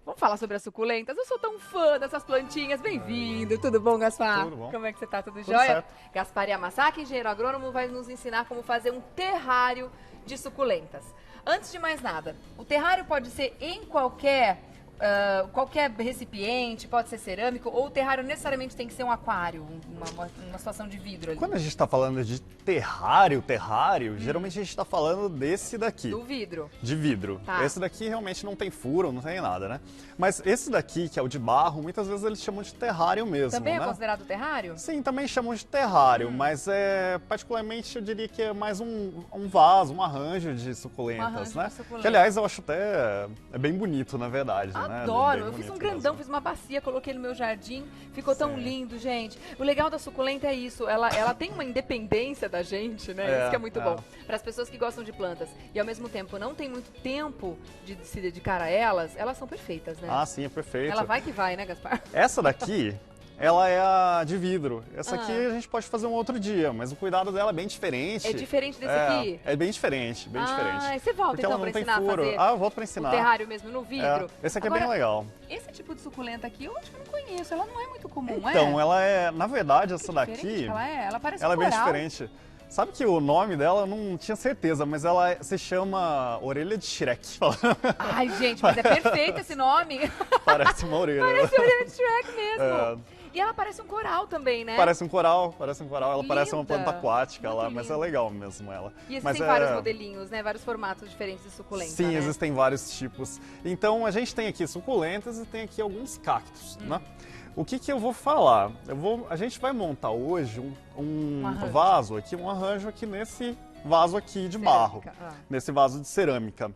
Vamos falar sobre as suculentas? Eu sou tão fã dessas plantinhas. Bem-vindo. Tudo bom, Gaspar? Tudo bom. Como é que você tá? Tudo Tudo jóia? certo. Gaspar Yamasaki, engenheiro agrônomo, vai nos ensinar como fazer um terrário de suculentas. Antes de mais nada, o terrário pode ser em qualquer recipiente, pode ser cerâmico, ou o terrário necessariamente tem que ser um aquário, uma situação de vidro ali? Quando a gente está falando de terrário, geralmente a gente está falando desse daqui. Do vidro. De vidro. Tá. Esse daqui realmente não tem furo, não tem nada, né? Mas esse daqui, que é o de barro, muitas vezes eles chamam de terrário mesmo, Também né? é considerado terrário? Sim, também chamam de terrário, mas particularmente eu diria que é mais um vaso, um arranjo de suculentas, Um arranjo né? de suculenta. Que aliás eu acho até bem bonito, na verdade, né? Adoro, Bem eu fiz um bonito grandão, mesmo. fiz uma bacia, coloquei no meu jardim, ficou tão Sim. lindo, gente. O legal da suculenta é isso, ela tem uma independência da gente, né? É, Isso que é muito é. bom. Para as pessoas que gostam de plantas e ao mesmo tempo não tem muito tempo de se dedicar a elas são perfeitas, né? Ah, sim, é perfeito. Ela vai que vai, né, Gaspar? Essa daqui, ela é a de vidro. Essa Ah. aqui a gente pode fazer um outro dia, mas o cuidado dela é bem diferente. É diferente desse aqui? É bem diferente, bem diferente. Você volta Porque então ela para não tem ensinar a furo. fazer Ah, eu volto pra o ensinar. terrário mesmo no vidro? Esse aqui Agora, é bem legal. Esse tipo de suculenta aqui eu acho que eu não conheço, ela não é muito comum, Então, ela é, na verdade, essa Diferente daqui, que ela é? Ela parece ela um é bem coral. diferente. Sabe que o nome dela eu não tinha certeza, mas ela se chama orelha de Shrek. Ai, gente, mas é perfeito esse nome. Parece uma orelha. Parece orelha de Shrek mesmo. É. E ela parece um coral também, né? Parece um coral, Ela parece uma Linda. planta aquática Muito lá, mas é linda. legal mesmo ela. E Mas existem vários modelinhos, né? Vários formatos diferentes de suculenta, Sim, né? existem vários tipos. Então a gente tem aqui suculentas e tem aqui alguns cactos, né? O que eu vou falar? A gente vai montar hoje um arranjo. vaso aqui, um arranjo aqui nesse vaso aqui de barro, Cerâmica, ah. nesse vaso de cerâmica.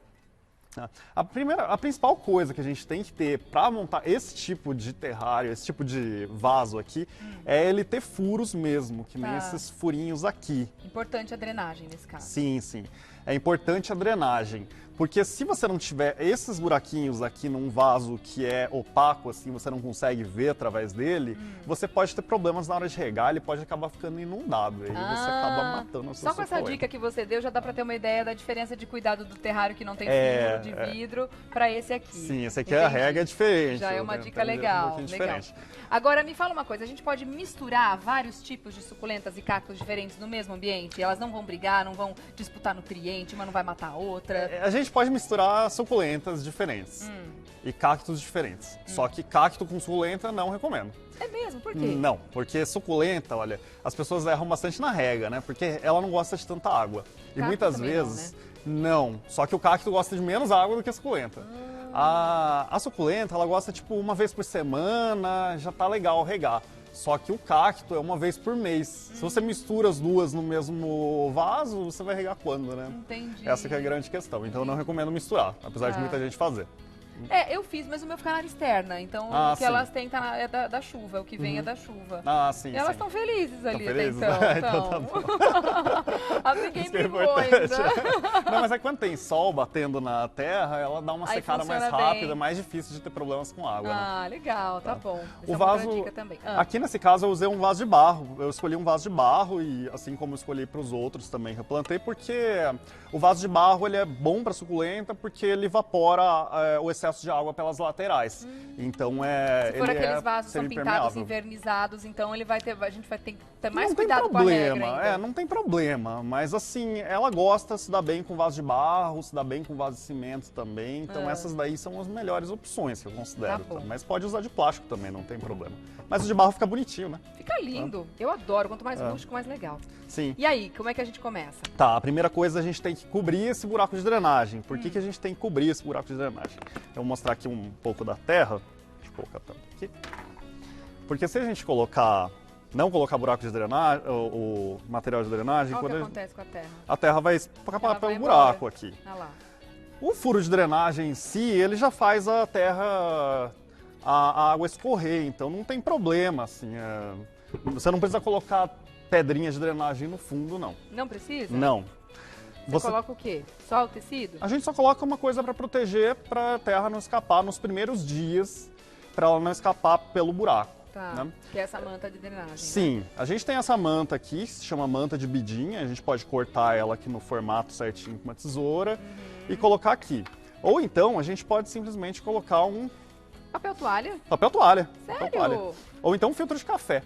A principal coisa que a gente tem que ter para montar esse tipo de terrário, esse tipo de vaso aqui, é ele ter furos mesmo, que nem Tá. esses furinhos aqui. Importante a drenagem nesse caso. Sim, sim. É importante a drenagem, porque se você não tiver esses buraquinhos aqui num vaso que é opaco, assim, você não consegue ver através dele, você pode ter problemas na hora de regar, ele pode acabar ficando inundado, e aí você acaba matando a sua Só com essa suculenta. dica que você deu, já dá pra ter uma ideia da diferença de cuidado do terrário que não tem É, furo de vidro pra esse aqui. Sim, esse aqui a Entendi. regra é diferente. Já é uma tem- dica tem um legal, pouquinho legal. diferente. Agora me fala uma coisa, a gente pode misturar vários tipos de suculentas e cactos diferentes no mesmo ambiente? Elas não vão brigar, não vão disputar nutriente, uma não vai matar a outra? A gente pode misturar suculentas diferentes e cactos diferentes. Só que cacto com suculenta não recomendo. É mesmo? Por quê? Não, porque suculenta, olha, as pessoas erram bastante na rega, né? Porque ela não gosta de tanta água. E Cacto muitas também não, vezes, não. Só que o cacto gosta de menos água do que a suculenta. A suculenta, ela gosta tipo uma vez por semana, já tá legal regar. Só que o cacto é uma vez por mês. Se você mistura as duas no mesmo vaso, você vai regar quando, né? Entendi. Essa que é a grande questão. Então eu não recomendo misturar, apesar de Tá. muita gente fazer. Eu fiz, mas o meu fica na área externa. Então Ah, o que sim. elas têm é da chuva, o que vem é da chuva. Ah, sim, E elas sim. estão felizes ali até felizes? então. Então tá As ninguém Isso que é brigou importante. ainda. Não, mas é quando tem sol batendo na terra, ela dá uma Aí secada mais funciona rápida, bem. mais difícil de ter problemas com água, né? Ah, legal, tá bom. Essa O é uma outra vaso, dica também. Ah. aqui nesse caso eu usei um vaso de barro. Eu escolhi um vaso de barro e assim como eu escolhi para os outros também que eu plantei, porque o vaso de barro ele é bom para suculenta porque ele evapora o excesso de água pelas laterais. Então Se for ele aqueles é vasos que são pintados, semi-impermeável. invernizados, então a gente vai ter que ter mais Não tem cuidado com a regra problema, ainda. não tem problema, mas assim, ela gosta, se dá bem com vaso de barro, se dá bem com vaso de cimento também, então essas daí são as melhores opções que eu considero, Tá bom. Mas pode usar de plástico também, não tem problema. Mas o de barro fica bonitinho, né? Fica lindo. Eu adoro. Quanto mais rústico, mais legal. Sim. E aí, como é que a gente começa? Tá, a primeira coisa a gente tem que cobrir esse buraco de drenagem. Por que a gente tem que cobrir esse buraco de drenagem? Eu vou mostrar aqui um pouco da terra. Deixa eu colocar tanto aqui. Porque se a gente não colocar buraco de drenagem, o material de drenagem, Olha o que quando acontece com a terra. a terra vai escapar Ela vai pelo embora. buraco aqui. Olha lá. O furo de drenagem em si, ele já faz a terra, a água escorrer, então não tem problema, assim. Você não precisa colocar pedrinhas de drenagem no fundo, não. Não precisa? Não. Você coloca o quê? Só o tecido? A gente só coloca uma coisa para proteger, para a terra não escapar nos primeiros dias, para ela não escapar pelo buraco. Tá. Né? Que é essa manta de drenagem. Né? Sim, a gente tem essa manta aqui, que se chama manta de bidinha, a gente pode cortar ela aqui no formato certinho com uma tesoura e colocar aqui. Ou então a gente pode simplesmente colocar um Papel toalha? Papel toalha. Sério? Papel toalha. Ou então um filtro de café,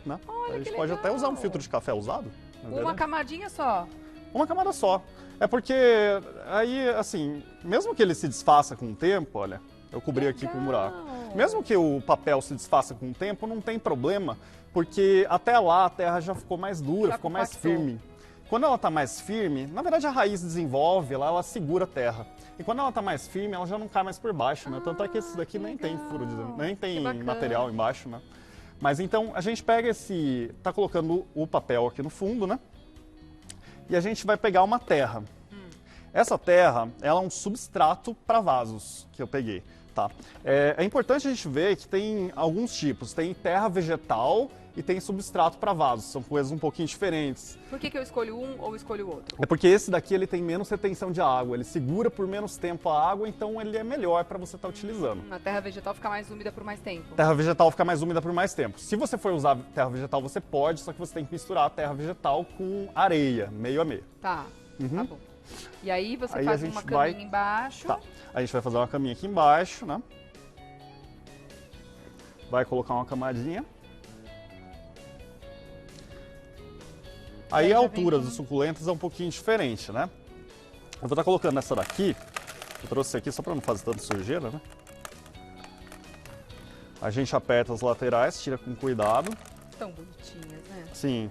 né? Olha, a gente que pode até legal. usar um filtro de café usado. na Uma verdade. camadinha só. Uma camada só. É porque aí, assim, mesmo que ele se desfaça com o tempo, olha, eu cobri aqui com o buraco. Legal. Mesmo que o papel se desfaça com o tempo, não tem problema, porque até lá a terra já ficou mais dura, Já ficou mais compactou. firme. Quando ela está mais firme, na verdade a raiz desenvolve, ela segura a terra. E quando ela está mais firme, ela já não cai mais por baixo, né? Tanto é que esse daqui nem tem furo, nem Que tem bacana. material embaixo, né? Mas então a gente pega tá colocando o papel aqui no fundo, né? E a gente vai pegar uma terra. Essa terra, ela é um substrato para vasos que eu peguei, tá? É importante a gente ver que tem alguns tipos. Tem terra vegetal e tem substrato para vasos. São coisas um pouquinho diferentes. Por que eu escolho um ou escolho o outro? É porque esse daqui ele tem menos retenção de água, ele segura por menos tempo a água, então ele é melhor para você estar utilizando. A terra vegetal fica mais úmida por mais tempo. Terra vegetal fica mais úmida por mais tempo. Se você for usar terra vegetal, você pode, só que você tem que misturar a terra vegetal com areia, meio a meio. Tá, tá bom. E aí você Aí faz a gente uma vai- caminha embaixo. Tá. A gente vai fazer uma caminha aqui embaixo, né? Vai colocar uma camadinha. Aí aí a já altura vem dos suculentos é um pouquinho diferente, né? Eu vou estar colocando essa daqui. Eu trouxe aqui só para não fazer tanta sujeira, né? A gente aperta as laterais, tira com cuidado. Tão bonitinhas, né? Sim.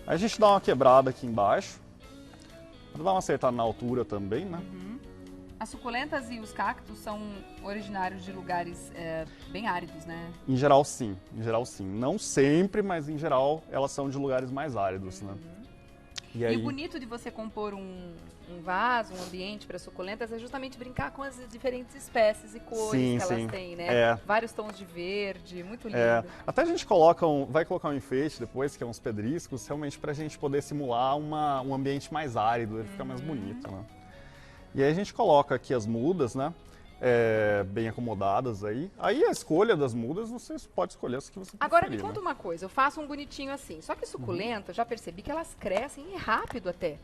Aí a gente dá uma quebrada aqui embaixo. Para dar uma acertada na altura também, né? As suculentas e os cactos são originários de lugares bem áridos, né? Em geral, sim. Em geral, sim. Não sempre, mas em geral elas são de lugares mais áridos, né? E E aí, o bonito de você compor um vaso, um ambiente para suculentas é justamente brincar com as diferentes espécies e cores Sim, que sim. elas têm, né? É. Vários tons de verde, muito lindo. até a gente vai colocar um enfeite depois, que é uns pedriscos, realmente para a gente poder simular um ambiente mais árido, ele fica mais bonito, né? E aí a gente coloca aqui as mudas, né? Bem acomodadas aí. Aí a escolha das mudas, você pode escolher as que você preferir. Agora me né? conta uma coisa, eu faço um bonitinho assim, só que suculenta, eu já percebi que elas crescem e rápido até.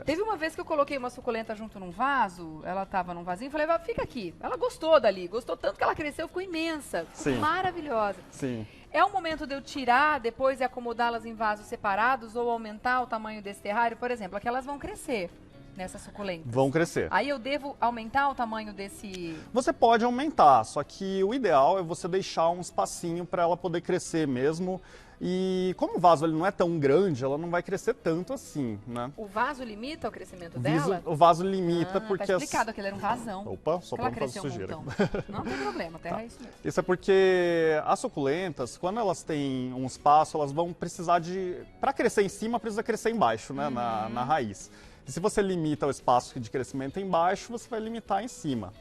Teve uma vez que eu coloquei uma suculenta junto num vaso, ela tava num vasinho, falei, "Vai, fica aqui." Ela gostou dali, gostou tanto que ela cresceu, ficou imensa, ficou Sim. maravilhosa. Sim. É o momento de eu tirar depois e acomodá-las em vasos separados ou aumentar o tamanho desse terrário? Por exemplo, aquelas vão crescer nessas suculentas. Vão crescer. Aí eu devo aumentar o tamanho desse... Você pode aumentar, só que o ideal é você deixar um espacinho para ela poder crescer mesmo. E como o vaso ele não é tão grande, ela não vai crescer tanto assim, né? O vaso limita o crescimento dela? O vaso limita porque Tá explicado, aquele era um vasão. Opa, só Ela para não fazer cresceu um sujeira. montão. Não tem problema, terra é isso mesmo. Isso é porque as suculentas, quando elas têm um espaço, elas vão precisar para crescer em cima, precisa crescer embaixo, né, na raiz. E se você limita o espaço de crescimento embaixo, você vai limitar em cima.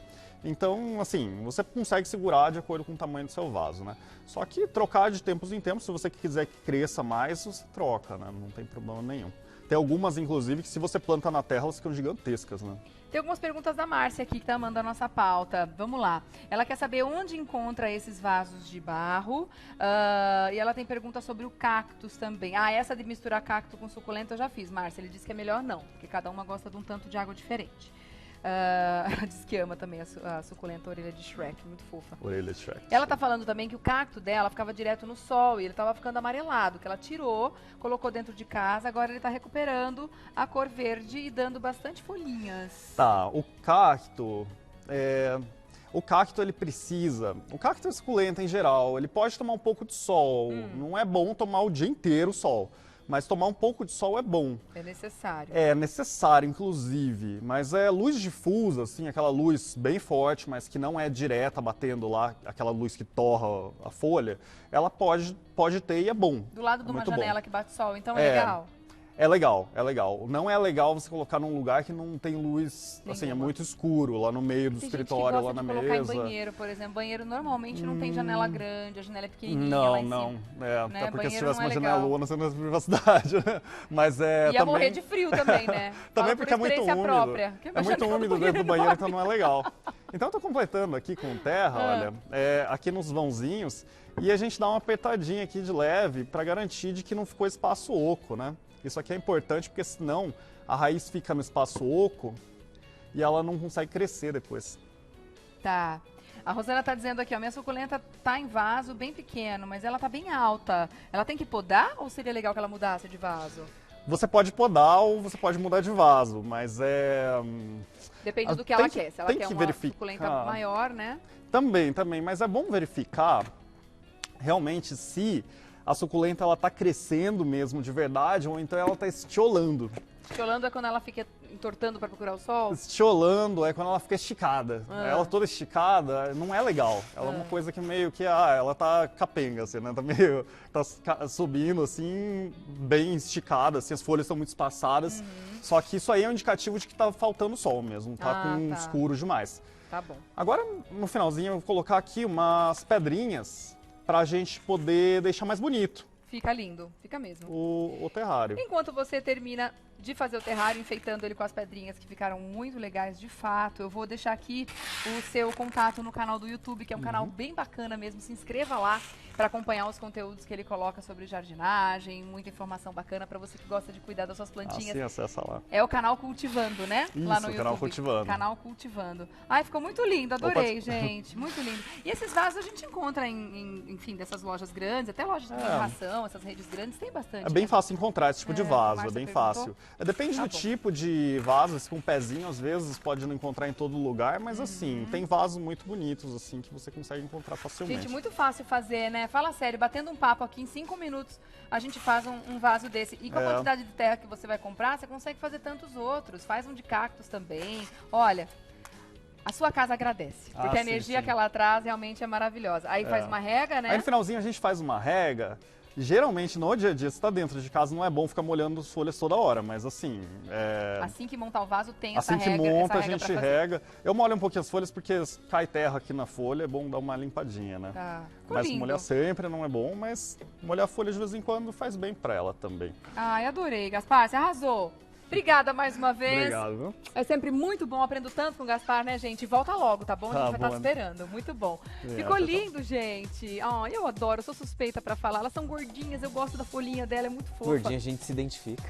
Então, assim, você consegue segurar de acordo com o tamanho do seu vaso, né? Só que trocar de tempos em tempos, se você quiser que cresça mais, você troca, né? Não tem problema nenhum. Tem algumas, inclusive, que se você planta na terra, elas ficam gigantescas, né? Tem algumas perguntas da Márcia aqui que tá mandando a nossa pauta. Vamos lá. Ela quer saber onde encontra esses vasos de barro. E ela tem pergunta sobre o cactus também. Essa de misturar cacto com suculenta eu já fiz, Márcia. Ele disse que é melhor não, porque cada uma gosta de um tanto de água diferente. Ela diz que ama também a suculenta orelha de Shrek, muito fofa. Orelha de Shrek. Ela tá falando também que o cacto dela ficava direto no sol e ele tava ficando amarelado, que ela tirou, colocou dentro de casa, agora ele tá recuperando a cor verde e dando bastante folhinhas. Tá, o cacto, ele precisa... O cacto é suculenta em geral, ele pode tomar um pouco de sol. Não é bom tomar o dia inteiro sol, mas tomar um pouco de sol é bom. É necessário. É necessário, inclusive, mas é luz difusa, assim, aquela luz bem forte, mas que não é direta batendo lá, aquela luz que torra a folha, ela pode ter e é bom. Do lado de uma Muito bom. janela que bate sol, então é legal. É legal, é legal. Não é legal você colocar num lugar que não tem luz, assim, é Nenhuma. muito escuro, lá no meio do Tem escritório, gente lá que na gosta de colocar mesa. em banheiro, por exemplo. Banheiro normalmente não tem janela grande, a janela é pequenininha Não, lá em não. cima. Até porque Banheiro se tivesse não é uma legal. janelona, você não tem privacidade, né? Mas Ia também... morrer de frio também, né? Também Falo porque por é muito experiência úmido. própria. Que É minha muito janela úmido dentro do banheiro, enorme. então não é legal. Então eu tô completando aqui com terra, olha, aqui nos vãozinhos, e a gente dá uma apertadinha aqui de leve para garantir de que não ficou espaço oco, né? Isso aqui é importante porque senão a raiz fica no espaço oco e ela não consegue crescer depois. Tá. A Rosana tá dizendo aqui, ó, minha suculenta tá em vaso bem pequeno, mas ela tá bem alta. Ela tem que podar ou seria legal que ela mudasse de vaso? Você pode podar ou você pode mudar de vaso, mas Depende do que ela quer. Se ela tem quer que uma verificar. suculenta maior, né? Também, mas é bom verificar realmente se a suculenta ela tá crescendo mesmo de verdade ou então ela tá estiolando. Estiolando é quando ela fica entortando para procurar o sol? Estiolando é quando ela fica esticada. Ela toda esticada não é legal. Ela é uma coisa que meio que, ela tá capenga, assim, né? Tá subindo, assim, bem esticada, assim, as folhas estão muito espaçadas. Só que isso aí é um indicativo de que tá faltando sol mesmo, tá escuro demais. Tá bom. Agora, no finalzinho, eu vou colocar aqui umas pedrinhas pra gente poder deixar mais bonito. Fica lindo, fica mesmo. O terrário. Enquanto você termina de fazer o terrário, enfeitando ele com as pedrinhas que ficaram muito legais de fato, eu vou deixar aqui o seu contato no canal do YouTube, que é um canal bem bacana mesmo. Se inscreva lá para acompanhar os conteúdos que ele coloca sobre jardinagem, muita informação bacana para você que gosta de cuidar das suas plantinhas. Sim, acessa lá. É o canal Cultivando, né? Isso, lá no YouTube. Canal Cultivando. Canal Cultivando. Ai, ficou muito lindo, adorei, gente. Muito lindo. E esses vasos a gente encontra enfim, dessas lojas grandes, até lojas de ração, essas redes grandes, tem bastante. É bem né? fácil encontrar esse tipo de vaso, é Márcia bem perguntou. fácil. Depende Tá do bom. tipo de vaso, esse com pezinho às vezes pode não encontrar em todo lugar, mas assim, tem vasos muito bonitos assim que você consegue encontrar facilmente. Gente, muito fácil fazer, né? Fala sério, batendo um papo aqui, em 5 minutos a gente faz um vaso desse. E com a quantidade de terra que você vai comprar, você consegue fazer tantos outros. Faz um de cactos também. Olha, a sua casa agradece. Porque a sim, energia sim. que ela traz realmente é maravilhosa. Aí faz uma rega, né? Aí no finalzinho a gente faz uma rega. Geralmente no dia a dia, se tá dentro de casa, não é bom ficar molhando as folhas toda hora, mas assim. Assim que montar o vaso, tem essa Assim rega. que monta, essa a rega gente pra fazer. rega. Eu molho um pouquinho as folhas porque cai terra aqui na folha, é bom dar uma limpadinha, né? Tá. Ficou Mas lindo. molhar sempre não é bom, mas molhar a folha de vez em quando faz bem pra ela também. Ai, adorei, Gaspar, você arrasou. Obrigada mais uma vez. Obrigado, viu? É sempre muito bom, aprendo tanto com o Gaspar, né, gente? Volta logo, tá bom? A Tá gente vai estar bom. esperando. Muito bom. Ficou tchau, tchau. lindo, gente. Oh, eu adoro, eu sou suspeita pra falar. Elas são gordinhas, eu gosto da folhinha dela, é muito fofa. Gordinha, a gente se identifica.